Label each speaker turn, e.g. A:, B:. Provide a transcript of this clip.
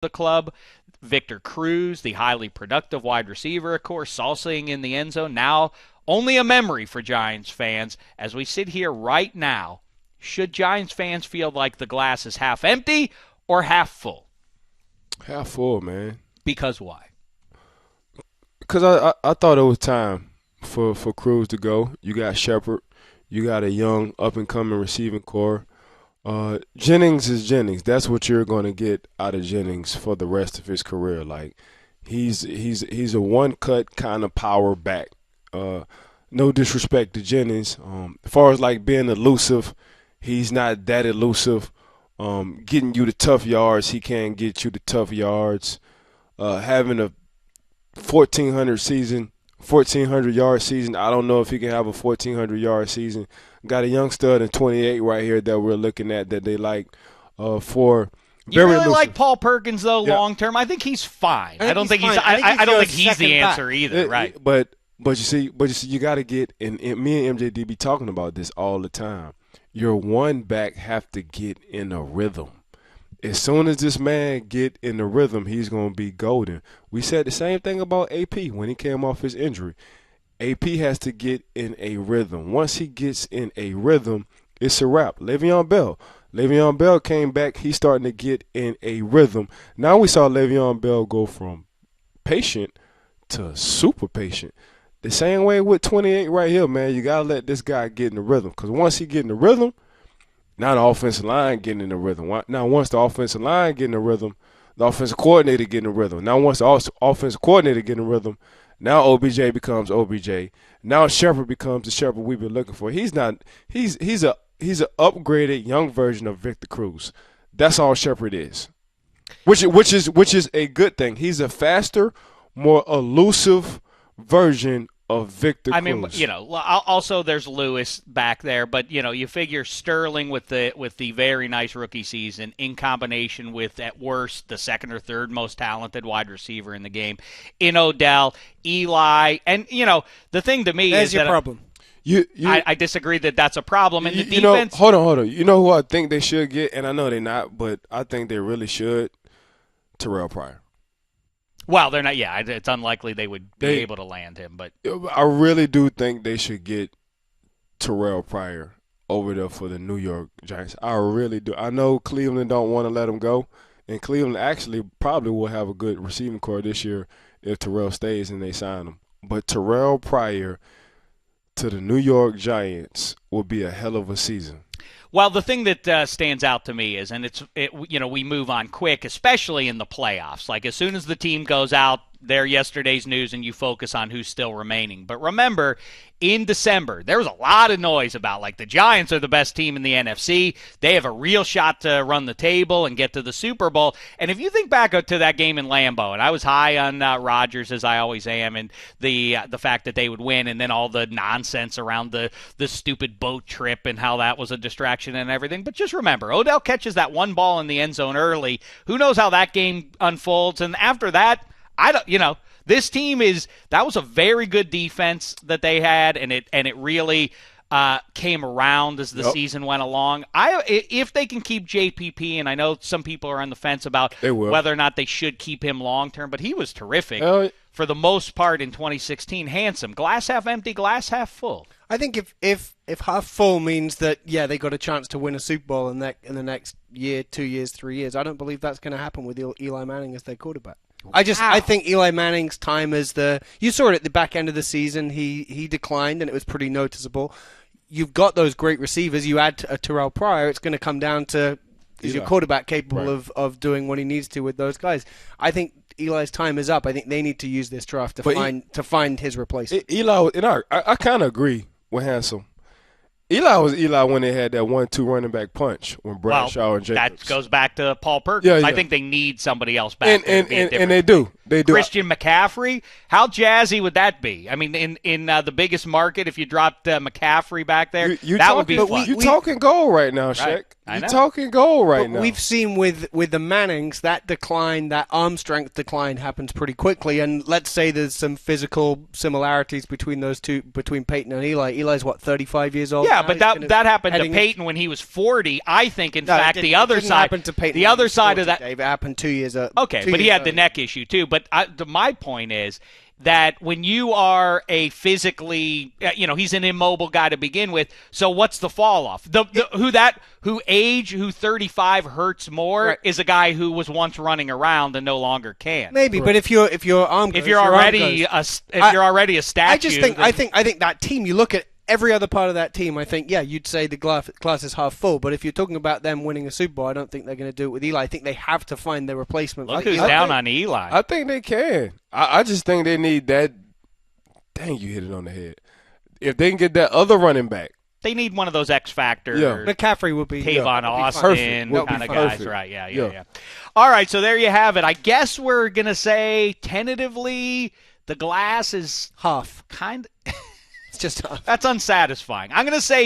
A: the club. Victor Cruz, the highly productive wide receiver, of course, salsaing in the end zone. Now, only a memory for Giants fans. As we sit here right now, should Giants fans feel like the glass is half empty or half full?
B: Half full, man.
A: Because why?
B: Because I thought it was time for Cruz to go. You got Shepard. You got a young up-and-coming receiving core. Jennings is Jennings. That's what you're going to get out of Jennings for the rest of his career. Like he's a one-cut kind of power back. No disrespect to Jennings. As far as like being elusive, he's not that elusive. Getting you the tough yards, he can get you the tough yards. Having a 1,400-yard season. I don't know if he can have a 1,400-yard season. Got a young stud in 28 right here that we're looking at that they like for
A: you
B: very
A: really
B: elusive.
A: like Paul Perkins though
B: Yeah.
A: long term. I think he's fine. I don't think he's.
C: I
A: I don't
C: your
A: think he's the
C: second back.
A: answer either. Right.
B: But you see, you got to get and me and MJD be talking about this all the time. Your one back have to get in a rhythm. As soon as this man get in the rhythm, he's going to be golden. We said the same thing about AP when he came off his injury. AP has to get in a rhythm. Once he gets in a rhythm, it's a wrap. Le'Veon Bell came back. He's starting to get in a rhythm. Now we saw Le'Veon Bell go from patient to super patient. The same way with 28 right here, man. You got to let this guy get in the rhythm because once he get in the rhythm, now the offensive line getting in the rhythm. Now once the offensive line get in the rhythm, the offensive coordinator get in the rhythm. Now once the offensive coordinator get in the rhythm, now OBJ becomes OBJ. Now Shepard becomes the Shepard we've been looking for. He's a upgraded young version of Victor Cruz. That's all Shepard is. Which is a good thing. He's a faster, more elusive version of Victor Cruz.
A: I mean, also there's Lewis back there, but you figure Sterling with the very nice rookie season in combination with at worst the second or third most talented wide receiver in the game in Odell, Eli, and the thing to me
C: There's
A: is
C: your
A: that
C: problem.
A: I disagree that that's a problem in the defense.
B: Hold on. You know who I think they should get, and I know they're not, but I think they really should. Terrell Pryor.
A: Well, they're not. Yeah, it's unlikely they would be able to land him. But
B: I really do think they should get Terrell Pryor over there for the New York Giants. I really do. I know Cleveland don't want to let him go, and Cleveland actually probably will have a good receiving core this year if Terrell stays and they sign him. But Terrell Pryor to the New York Giants will be a hell of a season.
A: Well, the thing that stands out to me is, and we move on quick, especially in the playoffs. Like as soon as the team goes out, they're yesterday's news, and you focus on who's still remaining. But remember, in December, there was a lot of noise about like the Giants are the best team in the NFC. They have a real shot to run the table and get to the Super Bowl. And if you think back to that game in Lambeau, and I was high on Rodgers as I always am, and the fact that they would win, and then all the nonsense around the stupid boat trip and how that was a distraction and everything. But just remember, Odell catches that one ball in the end zone early. Who knows how that game unfolds? And after that, this team that was a very good defense that they had, and it really came around as the season went along. If they can keep JPP, and I know some people are on the fence about whether or not they should keep him long term, but he was terrific for the most part in 2016. Handsome, glass half empty, glass half full.
C: I think if half full means that they got a chance to win a Super Bowl in the next year, 2 years, 3 years, I don't believe that's going to happen with Eli Manning as their quarterback. I think Eli Manning's time as you saw it at the back end of the season. He declined, and it was pretty noticeable. You've got those great receivers. You add a Terrell Pryor, it's going to come down to is your quarterback capable of doing what he needs to with those guys. I think Eli's time is up. I think they need to use this draft to find his replacement.
B: Eli, and I kind of agree with Handsome. Eli was Eli when they had that 1-2 running back punch when Bradshaw and Jacobs.
A: That goes back to Paul Perkins.
B: Yeah.
A: I think they need somebody else back there.
B: And they do. They do.
A: Christian McCaffrey. How jazzy would that be? I mean, in the biggest market, if you dropped McCaffrey back there, that would be fun.
B: You're talking goal right now, Shaq.
A: Right.
B: You're talking goal right now.
C: We've seen with the Mannings, that decline, that arm strength decline happens pretty quickly. And let's say there's some physical similarities between those two, between Peyton and Eli. Eli's, 35 years old?
A: Yeah,
C: now?
A: but that happened to Peyton when he was 40. I think, in fact,
C: it
A: the other side.
C: Happened to Peyton
A: the other side
C: 40,
A: of that.
C: Dave. It happened 2 years ago.
A: Okay, but he had the neck issue too. But my point is that when you are a physically, he's an immobile guy to begin with. So what's the fall off? Who 35 hurts more is a guy who was once running around and no longer can.
C: Maybe, but if your arm goes,
A: if you're already a statue,
C: I think that team. You look at every other part of that team. I think you'd say the glass is half full. But if you're talking about them winning a Super Bowl, I don't think they're going to do it with Eli. I think they have to find their replacement.
A: Look who's down on Eli.
B: I think they can. I just think they need that. Dang, you hit it on the head. If they can get that other running back.
A: They need one of those X Factor.
B: Yeah.
C: McCaffrey would be
A: Tavon Austin kind of guys,
B: perfect.
A: right? Yeah. All right, so there you have it. I guess we're gonna say tentatively the glass is
C: half.
A: kind.
C: It's just half.
A: That's unsatisfying. I'm gonna say